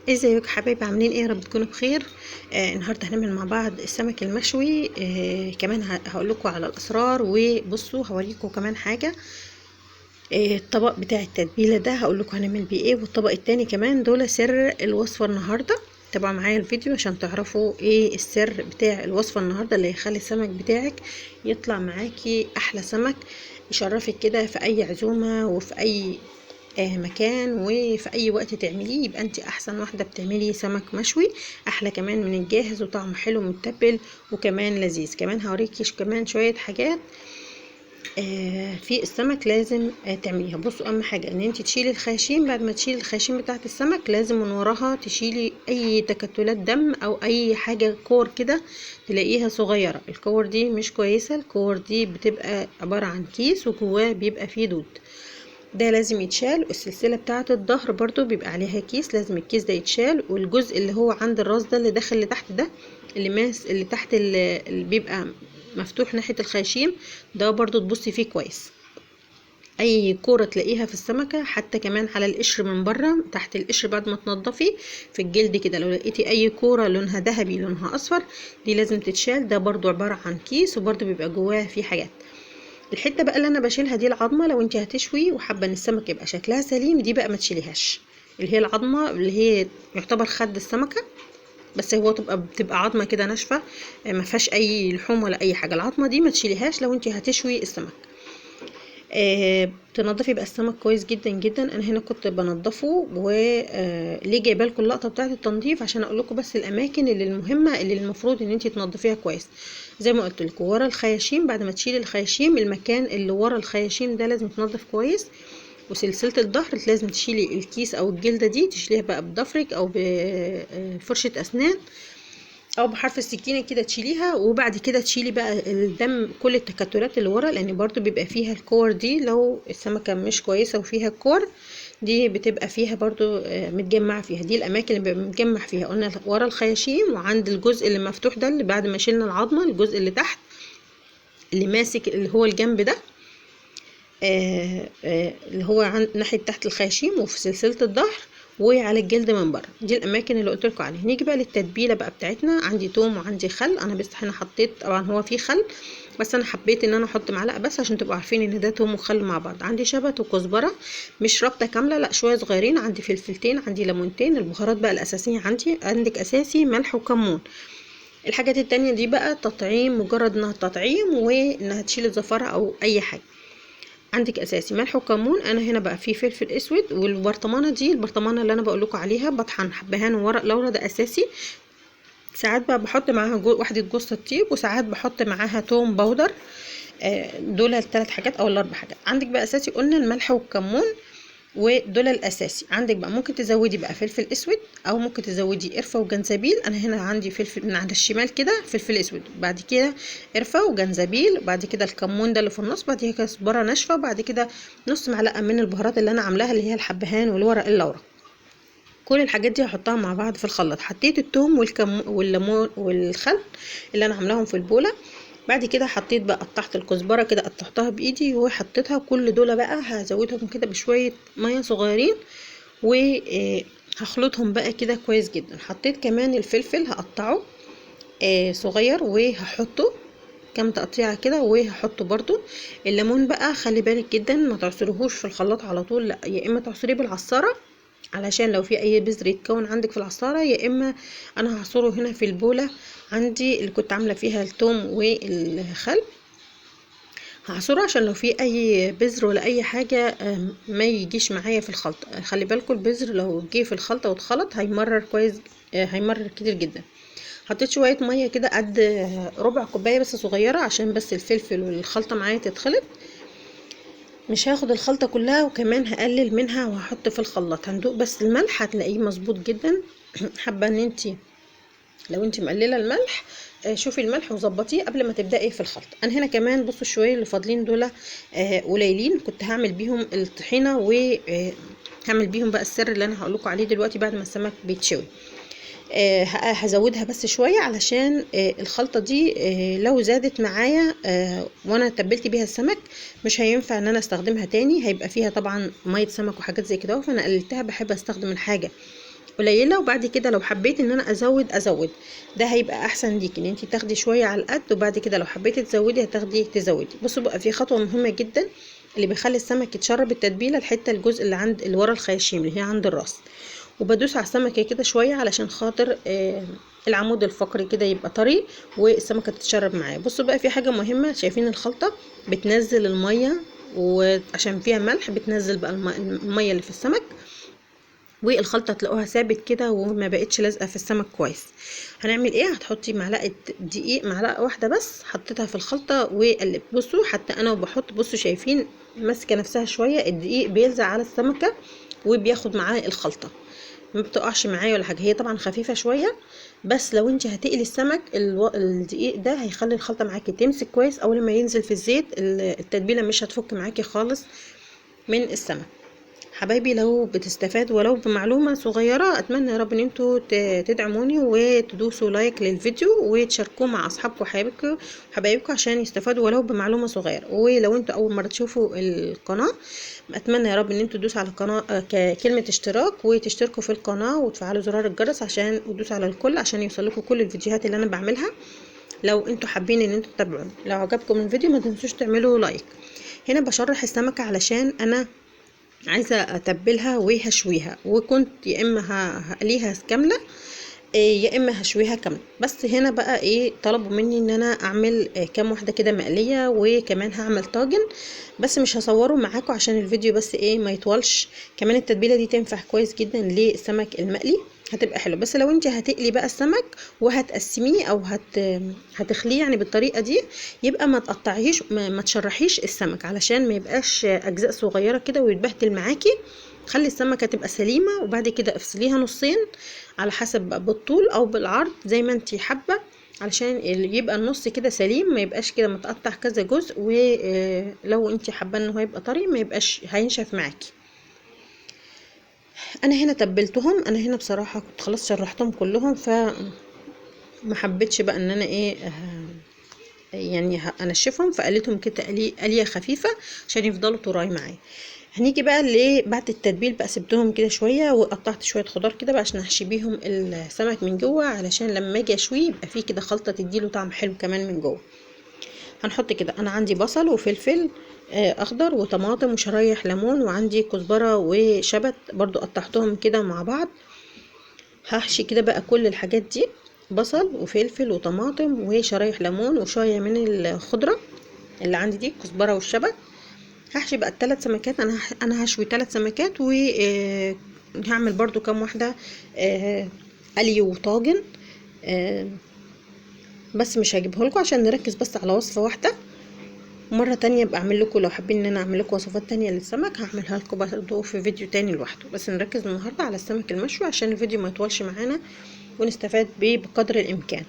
ازيك حبايبي؟ عاملين ايه؟ يا رب تكونوا بخير. النهارده هنعمل مع بعض السمك المشوي. كمان هقول لكم على الاسرار، وبصوا هوريكم كمان حاجه. الطبق بتاع التتبيله ده هقول لكم هنعمل بيه ايه، والطبق التاني كمان. دول سر الوصفه النهارده. تابعوا معايا الفيديو عشان تعرفوا ايه السر بتاع الوصفه النهارده اللي هيخلي السمك بتاعك يطلع معاكي احلى سمك، يشرفك كده في اي عزومه وفي اي مكان، وفي اي وقت تعمليه يبقى انت احسن واحده بتعملي سمك مشوي. احلى كمان من الجاهز، وطعمه حلو متبل وكمان لذيذ. كمان هوريكي كمان شويه حاجات في السمك لازم تعمليها. بصوا، اهم حاجه ان انت تشيلي الخياشيم. بعد ما تشيلي الخياشيم بتاعه السمك لازم من وراها تشيلي اي تكتلات دم او اي حاجه كور كده تلاقيها صغيره. الكور دي مش كويسه، الكور دي بتبقى عباره عن كيس وجواه بيبقى فيه دود، ده لازم يتشال. والسلسله بتاعه الظهر برضو بيبقى عليها كيس، لازم الكيس ده يتشال. والجزء اللي هو عند الراس ده اللي داخل لتحت ده، اللي تحت اللي بيبقى مفتوح ناحيه الخياشيم، ده برضو تبصي فيه كويس. اي كوره تلاقيها في السمكه، حتى كمان على القشر من بره تحت القشر بعد ما تنضفي في الجلد كده، لو لقيتي اي كوره لونها ذهبي لونها اصفر، دي لازم تتشال. ده برضو عباره عن كيس، وبرضو بيبقى جواه فيه حاجات. الحته بقى اللي انا بشيلها دي العظمه. لو انت هتشوي وحابه ان السمك يبقى شكلها سليم، دي بقى ما تشيليهاش. اللي هي العظمه اللي هي يعتبر خد السمكه، بس هو بتبقى عظمه كده ناشفه، ما فيهاش اي لحوم ولا اي حاجه. العظمه دي ما تشيليهاش لو انت هتشوي السمك. تنضفي بقى السمك كويس جدا جدا. انا هنا كنت بنضفه، وليه جايبه لكم اللقطه بتاعه التنظيف عشان اقول لكم بس الاماكن اللي المهمه اللي المفروض ان انت تنضفيها كويس. زي ما قلت لكم، ورا الخياشيم بعد ما تشيلي الخياشيم، المكان اللي ورا الخياشيم ده لازم تنضف كويس. وسلسله الظهر لازم تشيلي الكيس او الجلده دي، تشيليها بقى بضفرك او بفرشه اسنان او بحرف السكينه كده تشيليها. وبعد كده تشيلي بقى الدم، كل التكتلات اللي ورا، لان برضو بيبقى فيها الكور دي. لو السمكه مش كويسه وفيها الكور دي بتبقى فيها برضو متجمعه فيها. دي الاماكن اللي بيبقى متجمع فيها، قلنا ورا الخياشيم وعند الجزء اللي مفتوح ده، اللي بعد ما شلنا العظمه الجزء اللي تحت اللي ماسك اللي هو الجنب ده، اللي هو عن ناحيه تحت الخياشيم وفي سلسله الظهر وعلى الجلد من بره. دي الاماكن اللي قلت لكم عليها. نيجي بقى للتتبيله بقى بتاعتنا. عندي توم وعندي خل. انا بس هنا حطيت، طبعا هو فيه خل بس انا حبيت ان انا احط معلقه بس عشان تبقوا عارفين ان ده توم وخل مع بعض. عندي شبت وكزبره، مش رابطه كامله، لا شويه صغيرين. عندي فلفلتين، عندي ليمونتين. البهارات بقى الاساسيه عندك اساسي ملح وكمون. الحاجات التانية دي بقى تطعيم، مجرد انها تطعيم وانها تشيل الزفاره او اي حاجه. عندك اساسي ملح وكمون. انا هنا بقى في فلفل اسود. والبرطمانه دي البرطمانه اللي انا بقول لكم عليها بطحن حبهان وورق لورا، ده اساسي. ساعات بقى بحط معاها واحده جوز الطيب، وساعات بحط معاها توم باودر. دول الثلاث حاجات او الاربع حاجات. عندك بقى اساسي قلنا الملح والكمون، ودول الاساسي. عندك بقى ممكن تزودي بقى فلفل اسود، او ممكن تزودي قرفه وجنزبيل. انا هنا عندي فلفل من على الشمال كده فلفل اسود، بعد كده قرفه وجنزبيل، بعد كده الكمون ده اللي في النص، بعد كده كزبره ناشفه، وبعد كده نص معلقه من البهارات اللي انا عاملاها اللي هي الحبهان والورق اللورا. كل الحاجات دي هحطها مع بعض في الخلاط. حطيت الثوم والليمون والخل اللي انا عاملاهم في البوله. بعد كده حطيت بقى، قطعت الكزبره كده قطعتها بايدي وحطيتها. كل دول بقى هزودهم كده بشويه ميه صغيرين، وهخلطهم بقى كده كويس جدا. حطيت كمان الفلفل هقطعه صغير وهحطه كام تقطيعه كده، وهحطه برضو. الليمون بقى خلي بالك جدا ما تعصرهوش في الخلاط على طول، لا، يا اما تعصريه بالعصاره علشان لو في اي بذر يتكون عندك في العصاره، يا اما انا هعصره هنا في البوله عندي اللي كنت عامله فيها الثوم والخل، هعصره عشان لو في اي بذر ولا اي حاجه ما يجيش معايا في الخلطه. خلي بالكم البذر لو جه في الخلطه واتخلط هيمرر كويس، هيمرر كتير جدا. حطيت شويه ميه كده قد ربع كوبايه بس صغيره، عشان بس الفلفل والخلطه معايا تتخلط. مش هاخد الخلطه كلها، وكمان هقلل منها وهحط في الخلاط. هندوق بس الملح هتلاقيه مظبوط جدا. حابه ان انتي لو انت مقلله الملح، شوفي الملح وظبطيه قبل ما تبداي في الخلط. انا هنا كمان بصوا الشويه اللي فاضلين دول قليلين، كنت هعمل بيهم الطحينه، وهعمل بيهم بقى السر اللي انا هقول لكم عليه دلوقتي بعد ما السمك بيتشوي. هزودها بس شويه علشان الخلطه دي لو زادت معايا وانا تبلت بيها السمك مش هينفع ان انا استخدمها تاني، هيبقى فيها طبعا ميه سمك وحاجات زي كده، فانا قللتها. بحب استخدم الحاجه قليله، وبعد كده لو حبيت ان انا ازود، ده هيبقى احسن ليك ان انت تاخدي شويه على القد، وبعد كده لو حبيتي تزودي تزودي. بصوا بقى في خطوه مهمه جدا اللي بيخلي السمك يتشرب التتبيله، الحته الجزء اللي ورا الخياشيم اللي هي عند الراس، وبدوس على السمكه كده شويه علشان خاطر العمود الفقري كده يبقى طري والسمكه تتشرب معاه. بصوا بقى في حاجه مهمه، شايفين الخلطه بتنزل الميه، وعشان فيها ملح بتنزل بقى الميه اللي في السمك، والخلطه تلاقوها ثابت كده وما بقتش لازقه في السمك كويس. هنعمل ايه؟ هتحطي معلقه دقيق، معلقه واحده بس حطيتها في الخلطه وقلبت. بصوا حتى انا وبحط، بصوا شايفين ماسكه نفسها شويه، الدقيق بيلزق على السمكه وبياخد معاه الخلطه، ما بتقعش معايا ولا حاجه. هي طبعا خفيفه شويه، بس لو انت هتقلي السمك الدقيق ده هيخلي الخلطه معاكي تمسك كويس. اول ما ينزل في الزيت التتبيله مش هتفك معاكي خالص من السمك. حبايبي لو بتستفادوا ولو بمعلومة صغيرة، اتمنى يا رب ان انتوا تدعموني وتدوسوا لايك للفيديو وتشاركوه مع اصحابكم وحبايبكم عشان يستفادوا ولو بمعلومة صغيرة. ولو انتوا اول مرة تشوفوا القناة، اتمنى يا رب ان انتوا تدوسوا على القناة كلمة اشتراك وتشتركوا في القناة وتفعلوا زرار الجرس عشان وتدوسوا على الكل عشان يوصلكم كل الفيديوهات اللي انا بعملها. لو انتوا حابين ان انتوا تتابعوني، لو عجبكم الفيديو ما تنسوش تعملوا لايك. هنا بشرح السمكة علشان انا عايزه اتبلها وهشويها، وكنت يا اما هقليها كامله يا اما هشويها كامله. بس هنا بقى ايه، طلبوا مني ان انا اعمل كام واحده كده مقليه، وكمان هعمل طاجن، بس مش هصوره معاكم عشان الفيديو بس ايه ما يطولش. كمان التتبيله دي تنفع كويس جدا للسمك المقلي، هتبقى حلو. بس لو انت هتقلي بقى السمك وهتقسميه او هتخليه يعني بالطريقه دي، يبقى ما تقطعيش ما تشرحيش السمك علشان ما يبقاش اجزاء صغيره كده ويتبهدل معاكي. خلي السمكه تبقى سليمه، وبعد كده افصليها نصين على حسب بقى بالطول او بالعرض زي ما انت حابه، علشان يبقى النص كده سليم، ما يبقاش كده متقطع كذا جزء. ولو انت حابه انه هيبقى طري ما يبقاش هينشف معاكي. انا هنا تبلتهم، انا هنا بصراحه كنت خلاص شرحتهم كلهم، ما حبيتش بقى ان انا ايه يعني انشفهم، فقليتهم كده قليه خفيفه عشان يفضلوا طراي معايا. هنيجي بقى بعد التتبيل بقى سبتهم كده شويه وقطعت شويه خضار كده بقى عشان احشي بيهم السمك من جوه، علشان لما اجي اشويه يبقى فيه كده خلطه تديله طعم حلو كمان من جوه. هنحط كده، انا عندي بصل وفلفل اخضر وطماطم وشرايح ليمون، وعندي كزبره وشبت برضو قطعتهم كده مع بعض. هحشي كده بقى كل الحاجات دي، بصل وفلفل وطماطم وشرايح ليمون وشويه من الخضره اللي عندي دي الكزبره والشبت. هحشي بقى الثلاث سمكات، انا هشوي 3 سمكات، وهعمل برضو كام واحده قلي وطاجن، بس مش هجيبه لكم عشان نركز بس على وصفه واحده. مرة تانية ابقى اعمل لكم، لو حابين ان انا اعمل لكم وصفات تانية للسمك هعملها لكم برضه في فيديو تاني لوحده، بس نركز النهاردة على السمك المشوي عشان الفيديو ما يطولش معانا ونستفاد بيه بقدر الامكان.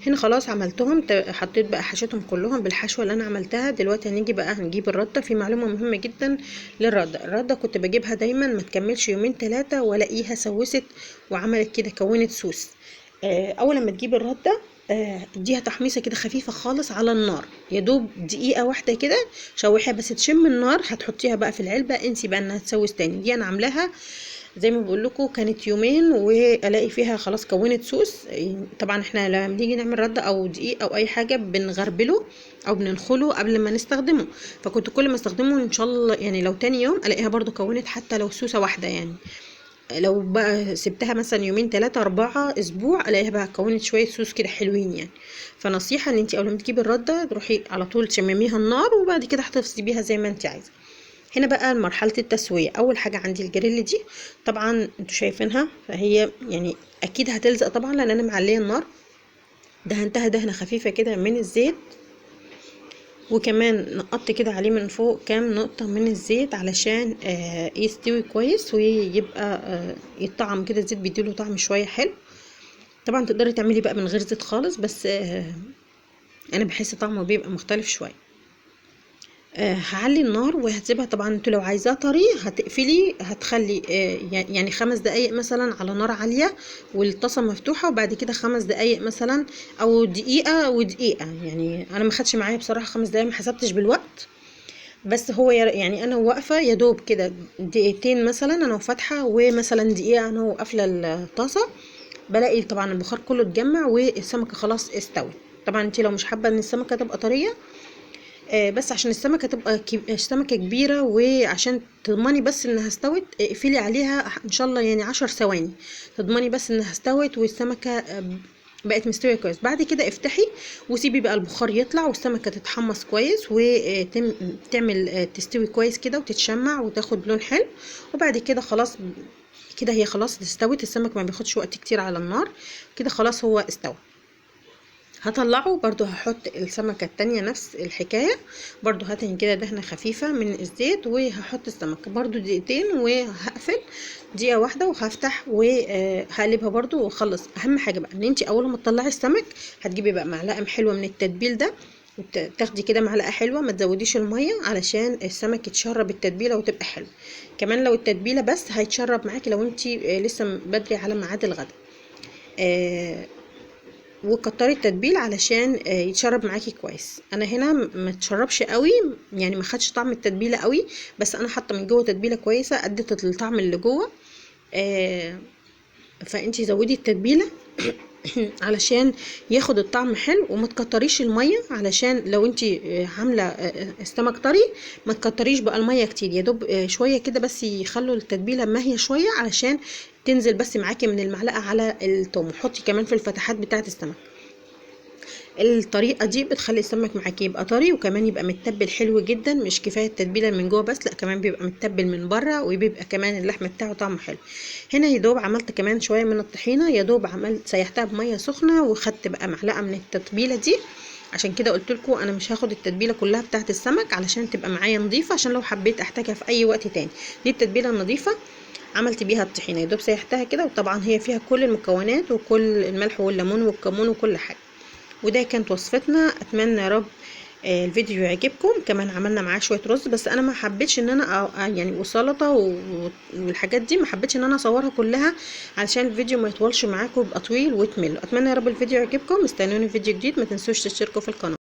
هنا خلاص عملتهم، حطيت بقى حشيتهم كلهم بالحشوة اللي انا عملتها. دلوقتي هنيجي بقى هنجيب الردة. في معلومة مهمة جدا للردة، الردة كنت بجيبها دايما ما تكملش يومين 3 والاقيها سوست وعملت كده كونت سوس. اول لما تجيب الردة اديها تحميصه كده خفيفه خالص على النار، يا دوب دقيقه واحده كده شوحيها بس تشم النار. هتحطيها بقى في العلبه، انسي بقى انها تسوس تاني. دي انا عاملاها زي ما بقول لكم كانت يومين والاقي فيها خلاص كونت سوس. طبعا احنا لما بنيجي نعمل رده او دقيق او اي حاجه بنغربله او بننخله قبل ما نستخدمه، فكنت كل ما استخدمه ان شاء الله يعني لو تاني يوم الاقيها برضو كونت حتى لو سوسه واحده يعني. لو بقى سبتها مثلا يومين 3 4 اسبوع الاقيها بقى كونت شويه صوص كده حلوين يعني. فنصيحه ان انت اول ما تجيبي الرده تروحي على طول تشمميها النار، وبعد كده هتفصلي بيها زي ما انت عايزه. هنا بقى مرحله التسويه، اول حاجه عندي الجريل دي، طبعا انتوا شايفينها فهي يعني اكيد هتلزق طبعا لان انا معليه النار. دهنتها دهنه خفيفه كده من الزيت، وكمان نقطت كده عليه من فوق كام نقطة من الزيت علشان يستوي كويس ويبقى يطعم كده. الزيت بيديله طعم شوية حلو. طبعا تقدري تعملي بقى من غير زيت خالص، بس انا بحس طعمه بيبقى مختلف شوية. هعلي النار وهتسيبها. طبعا انتوا لو عايزاه طري هتقفلي، هتخلي يعني 5 دقايق مثلا على نار عالية والطاسة مفتوحة، وبعد كده 5 دقايق مثلا او دقيقة ودقيقة. يعني انا ما خدش معايا بصراحة 5 دقايق، ما حسبتش بالوقت، بس هو يعني انا واقفه يا دوب كده دقيقتين مثلا انا فاتحه، ومثلا دقيقه انا قافله الطاسه، بلاقي طبعا البخار كله اتجمع والسمكه خلاص استوت. طبعا انت لو مش حابه ان السمكه تبقى طريه، بس عشان السمكه تبقى سمكه كبيره، وعشان تضمني بس انها استوت، اقفلي عليها ان شاء الله يعني 10 ثواني، تضمني بس انها استوت والسمكه بقت مستويه كويس. بعد كده افتحي وسيبي بقى البخار يطلع والسمكه تتحمص كويس وتعمل تستوي كويس كده وتتشمع وتاخد لون حلو. وبعد كده خلاص كده هي خلاص استوت، السمك ما بياخدش وقت كتير على النار، كده خلاص هو استوى. هطلعه برضو، هحط السمكة التانية نفس الحكاية، برضو هتني كده دهنة خفيفة من الزيت، وهحط السمكة برضو دقيقتين وهقفل دقيقة واحدة وهفتح وهقلبها برضو واخلص. اهم حاجة بقى ان انتي اول ما تطلعي السمك هتجيبي بقى معلقة حلوة من التتبيل ده، تاخدي كده معلقة حلوة، ما تزوديش المية علشان السمك يتشرب التتبيلة وتبقى حلوة. كمان لو التتبيلة بس هيتشرب معاكي لو انتي لسه بدري على ميعاد الغدا، وكتري التتبيل علشان يتشرب معاكي كويس. انا هنا ما تشربش قوي يعني ما خدش طعم التتبيله قوي، بس انا حاطه من جوه تتبيله كويسه ادت الطعم اللي جوه. فانتي زودي التتبيله علشان ياخد الطعم حلو، وما تكتريش الميه علشان لو انتي عامله السمك طري ما تكتريش بقى الميه كتير، يا دوب شويه كده بس يخلوا التتبيله ماهيه شويه علشان تنزل بس معاكي من المعلقه على التوم. حطي كمان في الفتحات بتاعه السمك. الطريقه دي بتخلي السمك معاكي يبقى طري، وكمان يبقى متبل حلو جدا، مش كفايه التتبيله من جوه بس، لا كمان بيبقى متبل من بره، وبيبقى كمان اللحم بتاعه طعمه حلو. هنا يا دوب عملت كمان شويه من الطحينه، يا دوب عملت سيحتها بميه سخنه وخدت بقى معلقه من التتبيله دي. عشان كده قلت لكم انا مش هاخد التتبيله كلها بتاعه السمك علشان تبقى معايا نظيفه، عشان لو حبيت احتاجها في اي وقت تاني. دي التتبيله النظيفه عملت بيها الطحينه، يا دوب سيحتها كده، وطبعا هي فيها كل المكونات وكل الملح والليمون والكمون وكل حاجه. وده كانت وصفتنا، اتمنى يا رب الفيديو يعجبكم. كمان عملنا معاه شويه رز، بس انا ما حبيتش ان انا يعني وسلطه والحاجات دي ما حبيتش ان انا اصورها كلها علشان الفيديو ما يطولش معاكم، يبقى طويل وتمل. اتمنى يا رب الفيديو يعجبكم، استنوني في فيديو جديد، ما تنسوش تشتركوا في القناه.